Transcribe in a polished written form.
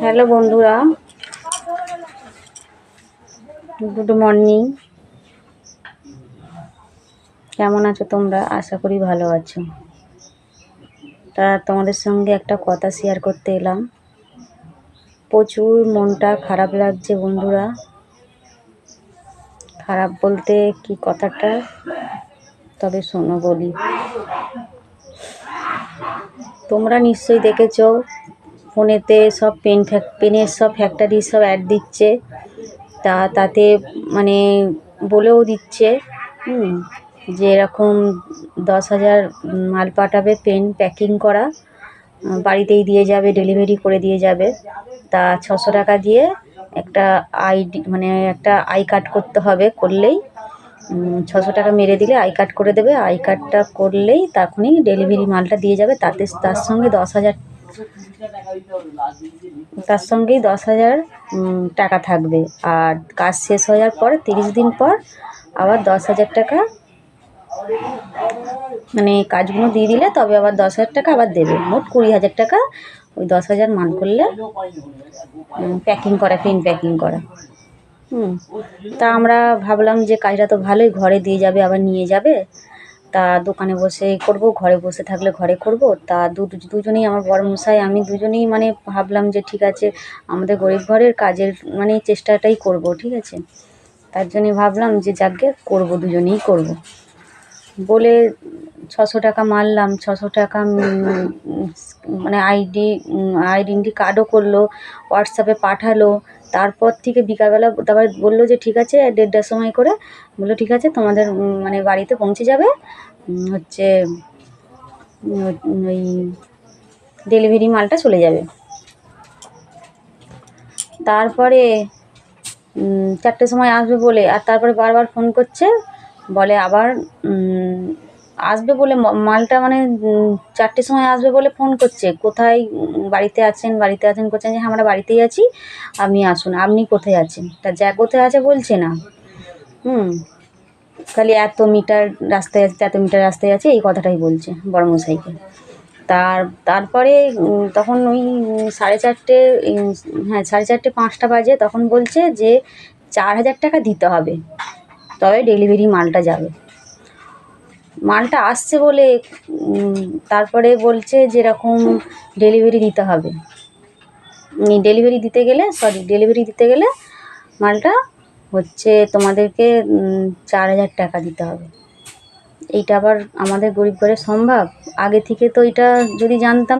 Hello বন্ধুরা, good morning. কেমন আছো তোমরা? আশা করি ভালো আছো। তা তোমাদের সঙ্গে একটা কথা শেয়ার করতে এলাম। প্রচুর মনটা খারাপ লাগছে বন্ধুরা। খারাপ বলতে কি কথাটা, তবে শোনো বলি। তোমরা নিশ্চয়ই দেখেছো ফোনেতে সব পেনের সব ফ্যাক্টরি সব অ্যাড দিচ্ছে। তাতে মানে বলেও দিচ্ছে যে এরকম 10,000 মাল পাঠাবে, পেন প্যাকিং করা, বাড়িতেই দিয়ে যাবে, ডেলিভারি করে দিয়ে যাবে। তা 600 টাকা দিয়ে একটা একটা আই কার্ড করতে হবে। করলেই 600 টাকা মেরে দিলে আই কার্ড করে দেবে। আই কার্ডটা করলেই তখনই ডেলিভারি মালটা দিয়ে যাবে। তার সঙ্গে 10,000 টাকা থাকবে। আর কাজ শেষ হয়ে যাওয়ার পর 30 দিন পর আবার 10,000 টাকা, মানে কাজগুলো দিয়ে দিলে তবে আবার 10,000 টাকা আবার দেবে। মোট 20,000 টাকা ওই 10,000 মাল করলে প্যাকিং করা, পেন প্যাকিং করা। তা আমরা ভাবলাম যে কাজটা তো ভালোই, ঘরে দিয়ে যাবে, আবার নিয়ে যাবে। তা দোকানে বসে করব, ঘরে বসে থাকলে ঘরে করব। তা দুজনেই, আমার বড়মশাই আমি দুজনেই মানে ভাবলাম যে ঠিক আছে, আমাদের গরিব ঘরের কাজের মানে চেষ্টাটাই করব, ঠিক আছে। তার জন্যে ভাবলাম যে যাকে করব, দুজনেই করব বলে 600 টাকা মারলাম। 600 টাকা মানে আইডেন্টি কার্ডও করলো, হোয়াটসঅ্যাপে পাঠালো। তারপর থেকে বিকালবেলা তারপর বললো যে ঠিক আছে, 1:30টার সময় করে বললো ঠিক আছে তোমাদের মানে বাড়িতে পৌঁছে যাবে হচ্ছে ওই ডেলিভারি মালটা চলে যাবে। তারপরে 4টের সময় আসবে বলে, আর তারপরে বারবার ফোন করছে, বলে আবার আসবে বলে মালটা মানে 4টের সময় আসবে বলে ফোন করছে। কোথায় বাড়িতে আছেন করছেন যে হ্যাঁ আমরা বাড়িতেই আছি, আপনি আসুন। আপনি কোথায় আছেন? তা যা কোথায় আছে বলছে না। খালি এত মিটার রাস্তায় আছে, এত মিটার রাস্তায় আছে, এই কথাটাই বলছে বড়মশাইকে। তারপরে তখন ওই 4:30, হ্যাঁ 4:30 5টা বাজে, তখন বলছে যে 4,000 টাকা দিতে হবে, তবে ডেলিভারি মালটা যাবে। মালটা আসছে বলে তারপরে বলছে যেরকম ডেলিভারি দিতে হবে। ডেলিভারি দিতে গেলে মালটা হচ্ছে তোমাদেরকে 4,000 টাকা দিতে হবে। এইটা আবার আমাদের গরিব ঘরে সম্ভব? আগে থেকে তো এটা যদি জানতাম